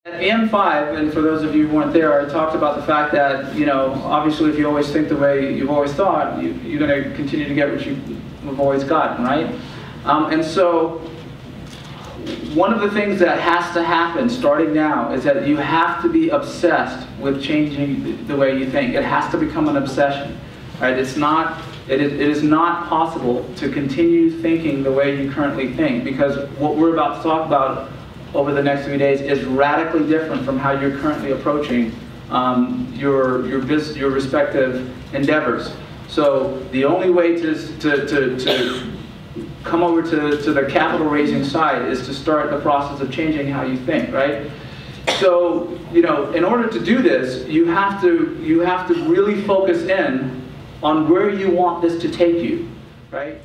At AM5, and for those of you who weren't there, I talked about the fact that, you know, obviously if you always think the way you've always thought, you're going to continue to get what you've always gotten, right? And so one of the things that has to happen starting now is that you have to be obsessed with changing the way you think. It has to become an obsession, right? It is not possible to continue thinking the way you currently think, because what we're about to talk about over the next 3 days is radically different from how you're currently approaching your respective endeavors. So the only way to come over to the capital raising side is to start the process of changing how you think, right? So, you know, in order to do this, you have to really focus in on where you want this to take you, right?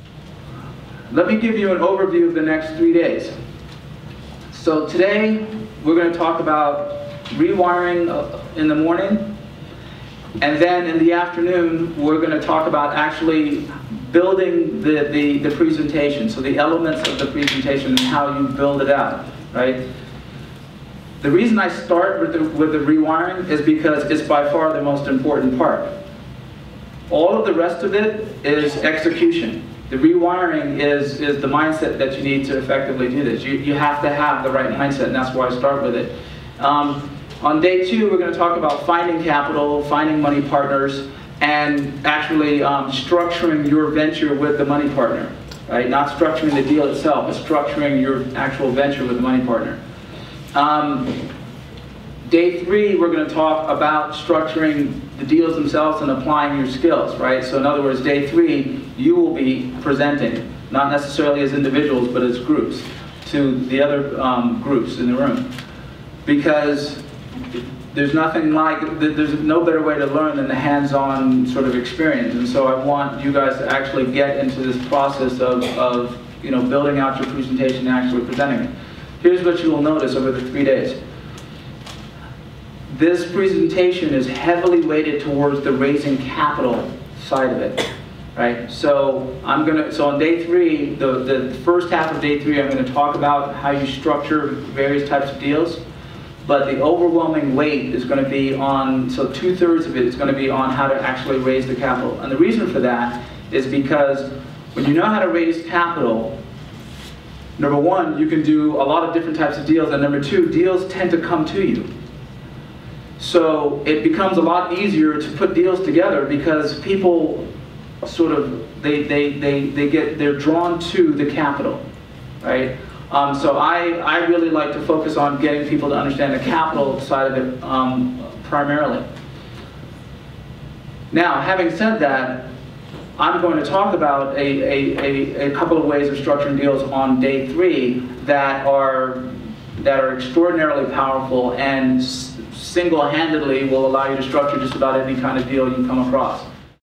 Let me give you an overview of the next 3 days. So today, we're going to talk about rewiring in the morning, and then in the afternoon, we're going to talk about actually building the presentation, so the elements of the presentation and how you build it out, right? The reason I start with the rewiring is because it's by far the most important part. All of the rest of it is execution. The rewiring is the mindset that you need to effectively do this. You have to have the right mindset, and that's why I start with it. On day 2, we're going to talk about finding capital, finding money partners, and actually structuring your venture with the money partner, right? Not structuring the deal itself, but structuring your actual venture with the money partner. Day 3, we're going to talk about structuring the deals themselves and applying your skills, right? So in other words, day 3, you will be presenting, not necessarily as individuals, but as groups, to the other groups in the room. Because there's no better way to learn than the hands-on sort of experience. And so I want you guys to actually get into this process of you know, building out your presentation and actually presenting it. Here's what you will notice over the 3 days. This presentation is heavily weighted towards the raising capital side of it, right? So on day 3, the first half of day 3, I'm going to talk about how you structure various types of deals, but the overwhelming weight is going to be on, so 2/3 of it is going to be on how to actually raise the capital. And the reason for that is because when you know how to raise capital, number 1, you can do a lot of different types of deals, and number 2, deals tend to come to you. So it becomes a lot easier to put deals together because people sort of, they're drawn to the capital, right? So I really like to focus on getting people to understand the capital side of it primarily. Now, having said that, I'm going to talk about a couple of ways of structuring deals on day 3 that are extraordinarily powerful and single-handedly will allow you to structure just about any kind of deal you come across.